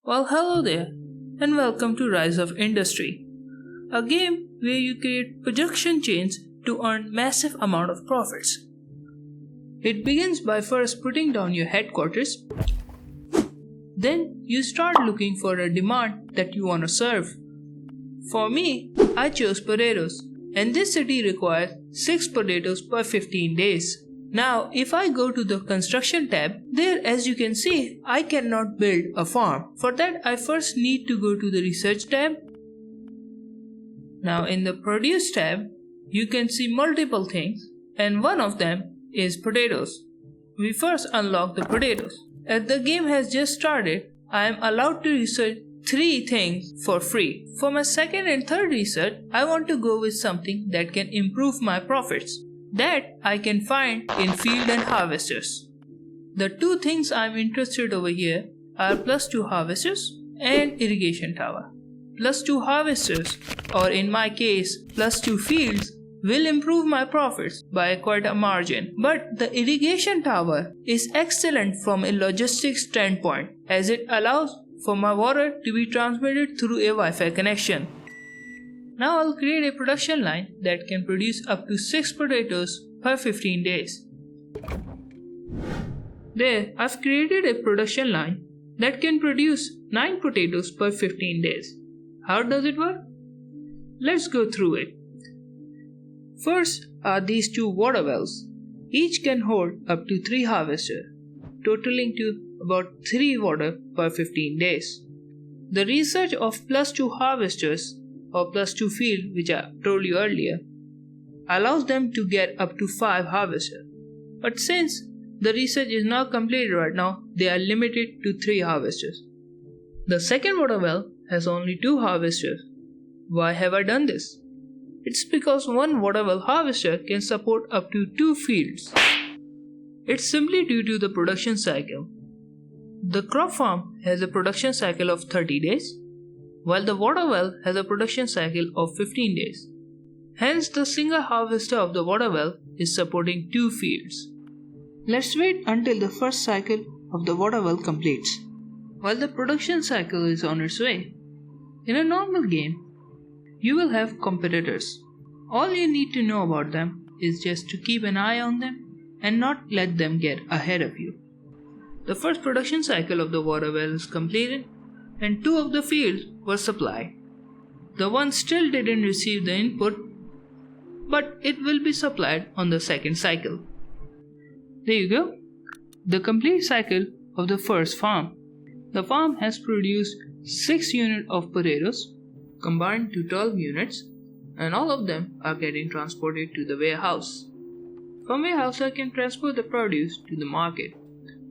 Well, hello there, and welcome to Rise of Industry, a game where you create production chains to earn massive amount of profits. It begins by first putting down your headquarters, then you start looking for a demand that you want to serve. For me, I chose potatoes, and this city requires 6 potatoes per 15 days. Now, if I go to the construction tab, there as you can see, I cannot build a farm. For that, I first need to go to the research tab. Now in the produce tab, you can see multiple things, and one of them is potatoes. We first unlock the potatoes. As the game has just started, I am allowed to research 3 things for free. For my second and third research, I want to go with something that can improve my profits. That I can find in field and harvesters. The 2 things I'm interested over here are +2 harvesters and irrigation tower. +2 harvesters, or in my case +2 fields, will improve my profits by quite a margin. But the irrigation tower is excellent from a logistics standpoint as it allows for my water to be transmitted through a Wi-Fi connection. Now I'll create a production line that can produce up to 6 potatoes per 15 days. There, I've created a production line that can produce 9 potatoes per 15 days. How does it work? Let's go through it. First are these 2 water wells. Each can hold up to 3 harvesters, totaling to about 3 water per 15 days. The research of +2 harvesters or +2 field, which I told you earlier, allows them to get up to 5 harvesters. But since the research is not completed right now, they are limited to 3 harvesters. The second water well has only 2 harvesters. Why have I done this? It's because one water well harvester can support up to 2 fields. It's simply due to the production cycle. The crop farm has a production cycle of 30 days, while the water well has a production cycle of 15 days. Hence, the single harvester of the water well is supporting 2 fields. Let's wait until the first cycle of the water well completes. While the production cycle is on its way, in a normal game, you will have competitors. All you need to know about them is just to keep an eye on them and not let them get ahead of you. The first production cycle of the water well is completed, and 2 of the fields were supplied. The one still didn't receive the input, but it will be supplied on the second cycle. There you go, the complete cycle of the first farm. The farm has produced 6 units of potatoes, combined to 12 units, and all of them are getting transported to the warehouse. From warehouse I can transport the produce to the market,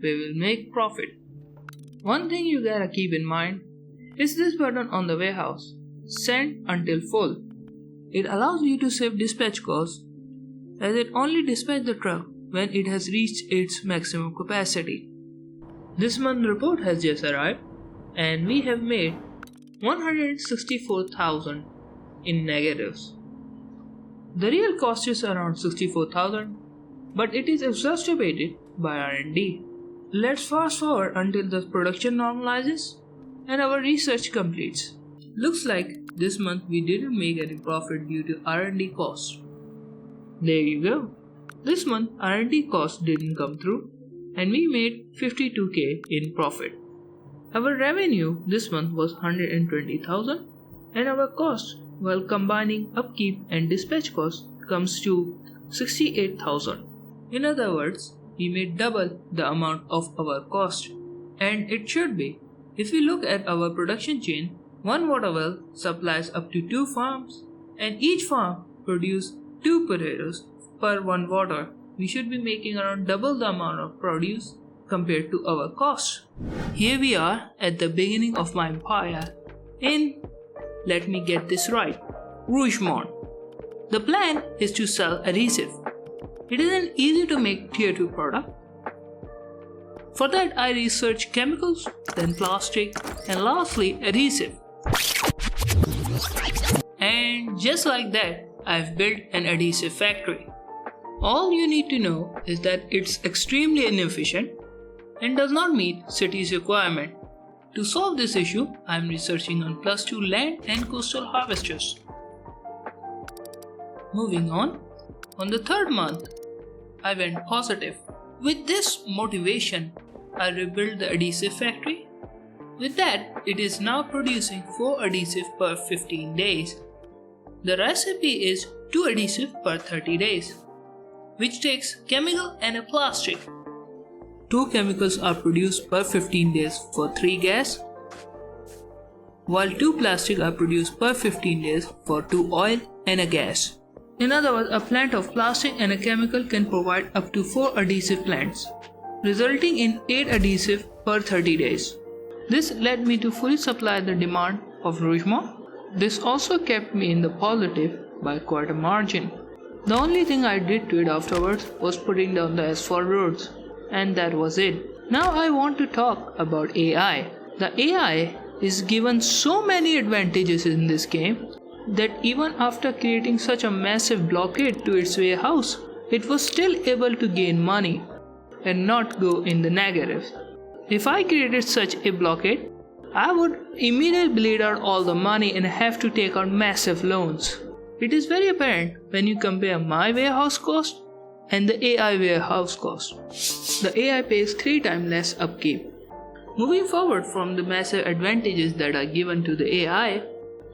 where we'll make profit. One thing you gotta keep in mind is this button on the warehouse, Send Until Full. It allows you to save dispatch costs as it only dispatches the truck when it has reached its maximum capacity. This month's report has just arrived and we have made 164,000 in negatives. The real cost is around 64,000, but it is exacerbated by R&D. Let's fast forward until the production normalizes and our research completes. Looks like this month we didn't make any profit due to R&D costs. There you go. This month R&D costs didn't come through and we made 52k in profit. Our revenue this month was 120,000 and our cost while combining upkeep and dispatch costs comes to 68,000. In other words, we made double the amount of our cost. And it should be. If we look at our production chain, one water well supplies up to 2 farms and each farm produces 2 potatoes per 1 water. We should be making around double the amount of produce compared to our cost. Here we are at the beginning of my empire in, let me get this right, Rougemont. The plan is to sell adhesive. It isn't easy to make tier 2 product. For that I researched chemicals, then plastic, and lastly adhesive. And just like that, I've built an adhesive factory. All you need to know is that it's extremely inefficient and does not meet city's requirement. To solve this issue, I am researching on +2 land and coastal harvesters. Moving on the third month, I went positive. With this motivation, I rebuilt the adhesive factory. With that, it is now producing 4 adhesive per 15 days. The recipe is 2 adhesive per 30 days, which takes chemical and a plastic. 2 chemicals are produced per 15 days for 3 gas, while 2 plastic are produced per 15 days for 2 oil and a gas. In other words, a plant of plastic and a chemical can provide up to 4 adhesive plants, resulting in 8 adhesive per 30 days. This led me to fully supply the demand of Rougemont. This also kept me in the positive by quite a margin. The only thing I did to it afterwards was putting down the asphalt roads, and that was it. Now I want to talk about AI. The AI is given so many advantages in this game that even after creating such a massive blockade to its warehouse, it was still able to gain money and not go in the negative. If I created such a blockade, I would immediately bleed out all the money and have to take out massive loans. It is very apparent when you compare my warehouse cost and the AI warehouse cost. The AI pays 3 times less upkeep. Moving forward from the massive advantages that are given to the AI,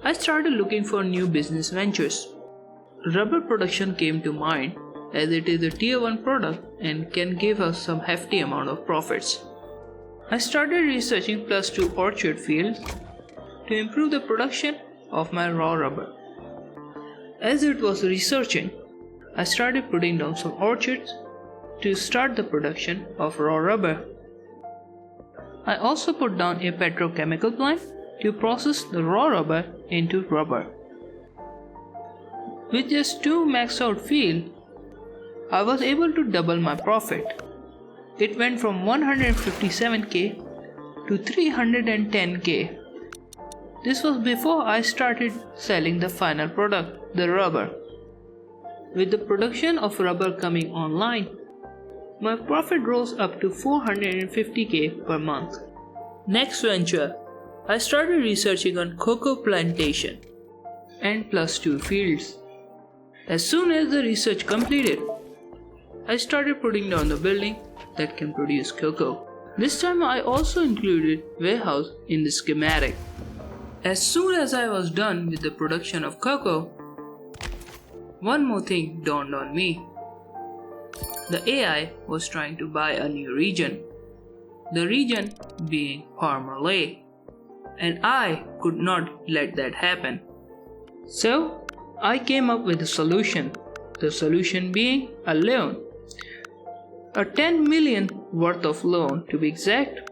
I started looking for new business ventures. Rubber production came to mind as it is a tier 1 product and can give us some hefty amount of profits. I started researching +2 orchard fields to improve the production of my raw rubber. As it was researching, I started putting down some orchards to start the production of raw rubber. I also put down a petrochemical plant to process the raw rubber into rubber. With just 2 maxed out fields, I was able to double my profit. It went from 157k to 310k. This was before I started selling the final product, the rubber. With the production of rubber coming online, my profit rose up to 450k per month. Next venture, I started researching on cocoa plantation and +2 fields. As soon as the research completed, I started putting down the building that can produce cocoa. This time I also included warehouse in the schematic. As soon as I was done with the production of cocoa, one more thing dawned on me. The AI was trying to buy a new region, the region being Parmalee, and I could not let that happen. So I came up with a solution, the solution being a loan. A 10 million worth of loan to be exact,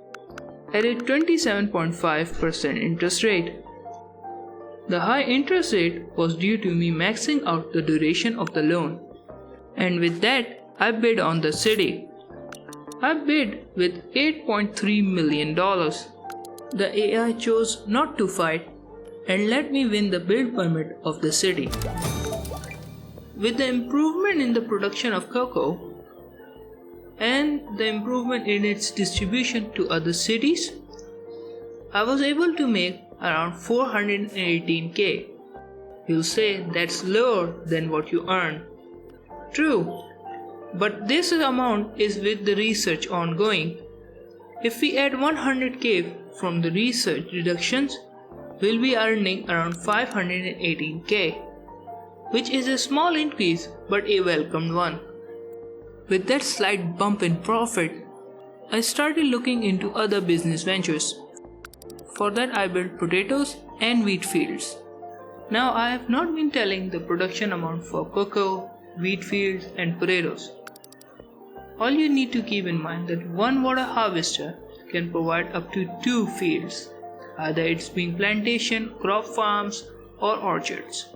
at a 27.5% interest rate. The high interest rate was due to me maxing out the duration of the loan, and with that I bid on the city. I bid with $8.3 million. The AI chose not to fight and let me win the build permit of the city. With the improvement in the production of cocoa and the improvement in its distribution to other cities, I was able to make around 418k. You'll say that's lower than what you earn. True, but this amount is with the research ongoing. If we add 100k from the research deductions, we'll be earning around 518k, which is a small increase but a welcomed one. With that slight bump in profit, I started looking into other business ventures. For that I built potatoes and wheat fields. Now I have not been telling the production amount for cocoa, wheat fields and potatoes. All you need to keep in mind that one water harvester can provide up to 2 fields, either it's being plantation, crop farms or orchards.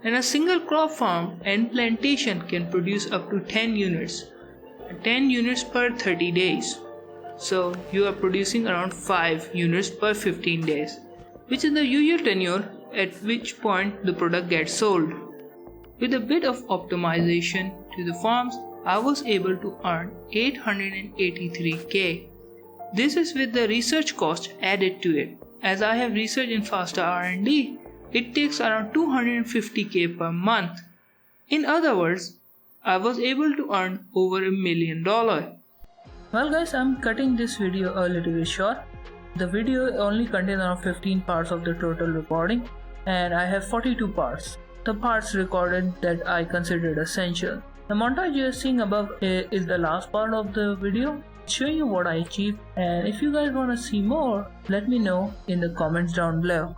And a single crop farm and plantation can produce up to 10 units per 30 days. So you are producing around 5 units per 15 days, which is the usual tenure at which point the product gets sold. With a bit of optimization to the farms, I was able to earn 883k. This is with the research cost added to it. As I have researched in faster R&D, it takes around 250k per month. In other words, I was able to earn over $1 million. Well guys, I'm cutting this video a little bit short. The video only contains around 15 parts of the total recording, and I have 42 parts. The parts recorded that I considered essential. The montage you are seeing above is the last part of the video, showing you what I achieved, and if you guys want to see more, let me know in the comments down below.